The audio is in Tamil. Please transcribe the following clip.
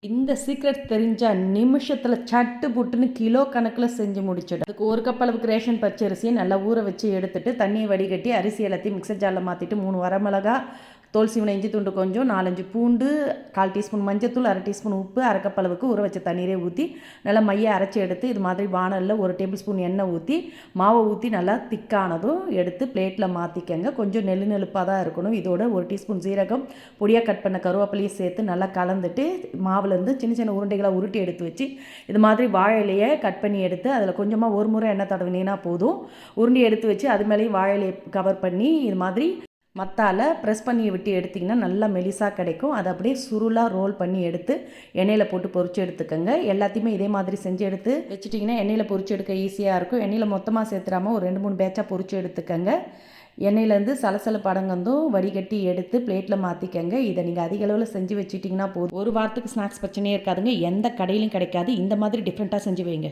இந்த சீக்ரெட் தெரிஞ்சா நிமிஷத்துல சட்டு புட்டுன்னு கிலோ கணக்கில் செஞ்சு முடிச்சிடும். அதுக்கு 1 கப் அளவுக்கு ரேஷன் பச்சரிசியை நல்லா ஊற வச்சு எடுத்துட்டு தண்ணியை வடிகட்டி அரிசி எல்லாத்தையும் மிக்சர் ஜாரில் மாற்றிட்டு 3 வரமிளகா, தோல் சீவன இஞ்சி துண்டு கொஞ்சம், 4-5 பூண்டு, 1/4 டீஸ்பூன் மஞ்சத்தூள், 1/2 டீஸ்பூன் உப்பு, 1/2 கப் அளவுக்கு ஊற வச்ச தண்ணீரை ஊற்றி நல்லா மைய அரைச்சி எடுத்து இது மாதிரி வானலில் 1 டேபிள் ஸ்பூன் எண்ணெய் ஊற்றி மாவை ஊற்றி நல்லா திக்கானதும் எடுத்து பிளேட்டில் மாற்றிக்கங்க. கொஞ்சம் நெழுப்பாக தான் இருக்கணும். இதோட 1 டீஸ்பூன் சீரகம், பொடியாக கட் பண்ண கருவேப்பிலையும் சேர்த்து நல்லா கலந்துட்டு மாவுலேருந்து சின்ன சின்ன உருண்டைகளாக உருட்டி எடுத்து வச்சு இது மாதிரி வாழை இலையை கட் பண்ணி எடுத்து அதில் கொஞ்சமாக ஒரு முறை எண்ணெய் தடவினீங்கன்னா போதும். உருண்டி எடுத்து வச்சு அது மேலேயும் வாழை இலையை கவர் பண்ணி இது மாதிரி மத்தால் ப்ரெஸ் பண்ணி விட்டு எடுத்திங்கன்னா நல்லா மெலிசாக கிடைக்கும். அதை அப்படியே சுருளாக ரோல் பண்ணி எடுத்து எண்ணெயில் போட்டு பொரிச்சு எடுத்துக்கோங்க. எல்லாத்தையுமே இதே மாதிரி செஞ்சு எடுத்து வச்சுட்டிங்கன்னா எண்ணெயில் பொரிச்சு எடுக்க ஈஸியாக இருக்கும். எண்ணெயில் மொத்தமாக சேர்த்துறாமல் ஒரு 2-3 பேட்சாக பொரிச்சு எடுத்துக்கோங்க. எண்ணெயிலேருந்து சலசலப்பு அடங்கந்தும் வடிகட்டி எடுத்து பிளேட்டில் மாற்றிக்கங்க. இதை நீங்கள் அதிக அளவில் செஞ்சு வச்சுட்டிங்கன்னா போதும். ஒரு வாரத்துக்கு ஸ்நாக்ஸ் பிரச்சனையே இருக்காதுங்க. எந்த கடையிலும் கிடைக்காது. இந்த மாதிரி டிஃப்ரெண்ட்டாக செஞ்சு வைங்க.